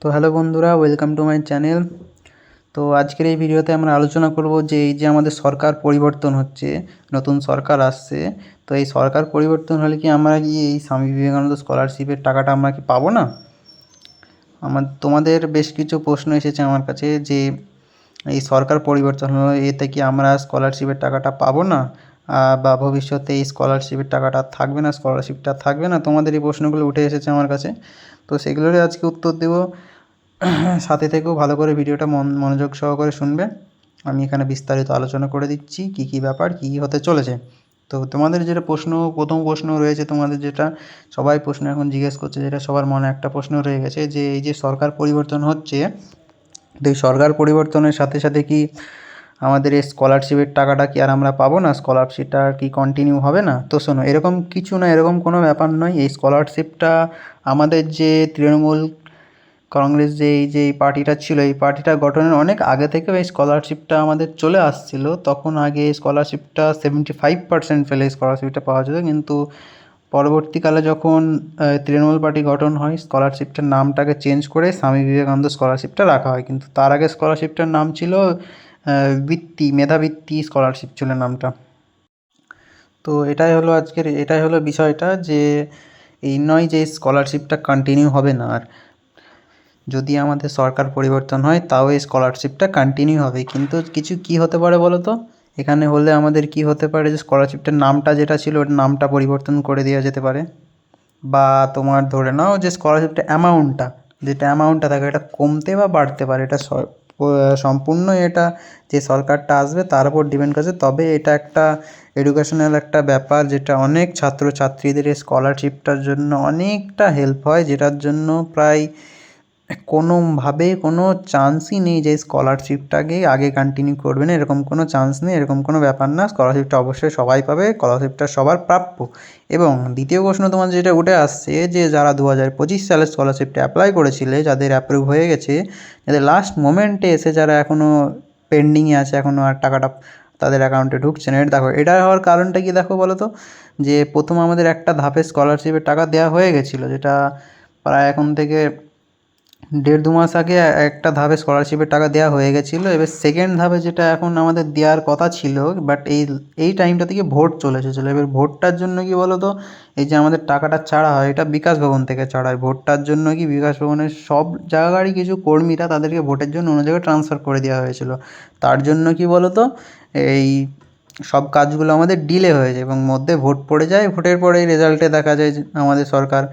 তো হ্যালো বন্ধুরা, welcome to my channel. তো আজকের এই ভিডিওতে আমরা আলোচনা করব যে এই যে আমাদের সরকার পরিবর্তন হচ্ছে, নতুন সরকার আসছে। তো এই সরকার পরিবর্তন হলে কি আমরা কি এই স্বামী বিবেকানন্দ স্কলারশিপের টাকাটা আমরা কি পাবো না? তোমাদের বেশ কিছু প্রশ্ন এসেছে আমার কাছে যে এই সরকার পরিবর্তন হলো এতে কি আমরা স্কলারশিপের টাকাটা পাবো না, বা ভবিষ্যতে এই স্কলারশিপের টাকাটা থাকবে না, স্কলারশিপটা থাকবে না। তোমাদের এই প্রশ্নগুলো উঠে এসেছে আমার কাছে, তো সেগুলোরই আজকে উত্তর দেবো। সাথে থেকেও ভালো করে ভিডিওটা মনোযোগ সহকারে শুনবে। আমি এখানে বিস্তারিত আলোচনা করে দিচ্ছি কী কী ব্যাপার, কী কী হতে চলেছে। তো তোমাদের যেটা প্রথম প্রশ্ন রয়েছে, তোমাদের যেটা সবাই প্রশ্ন এখন জিজ্ঞেস করছে, যেটা সবার মনে একটা প্রশ্ন রয়ে গেছে যে এই যে সরকার পরিবর্তন হচ্ছে, তো এই সরকার পরিবর্তনের সাথে সাথে কি আমাদের এই স্কলারশিপের টাকাটা কি আর আমরা পাবো না? স্কলারশিপটা কি কন্টিনিউ হবে না? তো শোনো, এরকম কিছু না, এরকম কোনো ব্যাপার নয়। এই স্কলারশিপটা আমাদের যে তৃণমূল কংগ্রেস এই পার্টিটা ছিল, এই পার্টিটা গঠনের অনেক আগে থেকে এই স্কলারশিপটা আমাদের চলে আসছিল। তখন আগে এই স্কলারশিপটা 75% পেলে স্কলারশিপটা পাওয়া যেত, কিন্তু পরবর্তীকালে যখন তৃণমূল পার্টি গঠন হয়, স্কলারশিপটার নামটাকে চেঞ্জ করে স্বামী বিবেকানন্দ স্কলারশিপটা রাখা হয়। কিন্তু তার আগে স্কলারশিপটার নাম ছিল মেধাবৃত্তি স্কলারশিপ ছিল নামটা। তো এটাই হলো বিষয়টা, যে এই নয় যে স্কলারশিপটা কন্টিনিউ হবে না। আর যদি আমাদের সরকার পরিবর্তন হয় তাও এই স্কলারশিপটা কন্টিনিউ হবে, কিন্তু কিছু কি হতে পারে বলো তো? এখানে হলে আমাদের কি হতে পারে, যে স্কলারশিপটার নামটা যেটা ছিল ওর নামটা পরিবর্তন করে দেওয়া যেতে পারে। বা তোমার ধরে নাও যে স্কলারশিপটা যেটা অ্যামাউন্টটা থাকে এটা কমতে বা বাড়তে পারে। এটা সম্পূর্ণ এটা যে সরকারটা আসবে তার উপর ডিপেন্ড করছে। তবে এটা একটা এডুকেশনাল একটা ব্যাপার, যেটা অনেক ছাত্রছাত্রীদের এই স্কলারশিপটার জন্য অনেকটা হেল্প হয়, যেটার জন্য প্রায় কোনোভাবে কোনো চান্সই নেই যে স্কলারশিপটাকে আগে কন্টিনিউ করবে না, এরকম কোনো চান্স নেই, এরকম কোনো ব্যাপার না। স্কলারশিপটা অবশ্যই সবাই পাবে, স্কলারশিপটা সবার প্রাপ্য। এবং দ্বিতীয় প্রশ্ন তোমার যেটা উঠে আসছে, যে যারা 2025 সালে স্কলারশিপটা অ্যাপ্লাই করেছিলে, যাদের অ্যাপ্রুভ হয়ে গেছে, যাদের লাস্ট মোমেন্টে এসে যারা এখনও পেন্ডিংয়ে আছে, এখনও আর টাকাটা তাদের অ্যাকাউন্টে ঢুকছে না, এটা দেখো, এটা হওয়ার কারণটা কি দেখো বলো তো? যে প্রথম আমাদের একটা ধাপে স্কলারশিপের টাকা দেওয়া হয়ে গেছিলো, যেটা প্রায় এখন থেকে 1.5-2 মাস আগে একটা ধাপে স্কলারশিপের টাকা দেওয়া হয়ে গেছিলো। এবার সেকেন্ড ধাপে যেটা এখন আমাদের দেওয়ার কথা ছিল, বাট এই টাইমটা থেকে ভোট চলে এসেছিলো। এবার ভোটটার জন্য কি বলো তো, এই যে আমাদের টাকাটা ছাড়া হয়, এটা বিকাশ ভবন থেকে ছাড়া হয়। ভোটটার জন্য কি বিকাশ ভবনের সব জায়গারই কিছু কর্মীরা তাদেরকে ভোটের জন্য অন্য জায়গায় ট্রান্সফার করে দেওয়া হয়েছিল। তার জন্য কি বলো তো, এই সব কাজগুলো আমাদের ডিলে হয়ে যায় এবং মধ্যে ভোট পড়ে যায়। ভোটের পরেই রেজাল্টে দেখা যায় যে আমাদের সরকার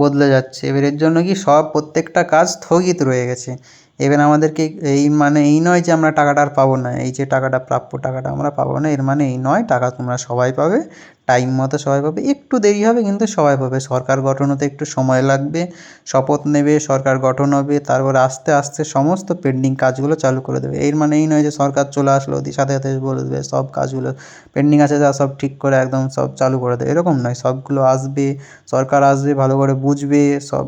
বদলে যাচ্ছে। এবার এর জন্য কি প্রত্যেকটা কাজ স্থগিত রয়ে গেছে। এবার আমাদেরকে এই নয় যে আমরা টাকাটা আর পাবো না, এই যে টাকাটা প্রাপ্য টাকাটা আমরা পাবো না, এর মানে এই নয়। টাকা তোমরা সবাই পাবে, টাইম মতো সবাই পাবে। একটু দেরি হবে কিন্তু সবাই পাবে। সরকার গঠন হতে একটু সময় লাগবে, শপথ নেবে, সরকার গঠন হবে, তারপরে আস্তে আস্তে সমস্ত পেন্ডিং কাজগুলো চালু করে দেবে। এর মানে এই নয় যে সরকার চলে আসলো সাথে সাথে বলে দেবে সব কাজগুলো পেন্ডিং আছে যা সব ঠিক করে একদম সব চালু করে দেবে, এরকম নয়। সবগুলো আসবে, সরকার আসবে, ভালো করে বুঝবে, সব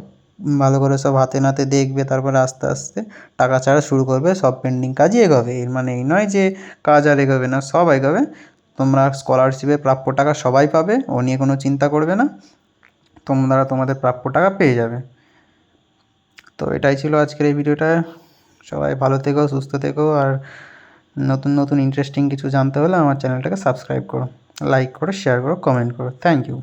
ভালো করে সব হাতে নাতে দেখবে, তারপরে আস্তে আস্তে টাকা ছাড়া শুরু করবে, সব পেন্ডিং কাজই এগোবে। এর মানে এই নয় যে কাজ আর এগোবে না, সব এগোবে। তোমরা স্কলারশিপে প্রাপ্য টাকা সবাই পাবে, ও নিয়ে কোনো চিন্তা করবে না, তোমরা তোমাদের প্রাপ্য টাকা পেয়ে যাবে। তো এটাই ছিল আজকের এই ভিডিওটা। সবাই ভালো থেকো, সুস্থ থেকো। আর নতুন নতুন ইন্টারেস্টিং কিছু জানতে হলে আমার চ্যানেলটাকে সাবস্ক্রাইব করো, লাইক করো, শেয়ার করো, কমেন্ট করো। Thank you.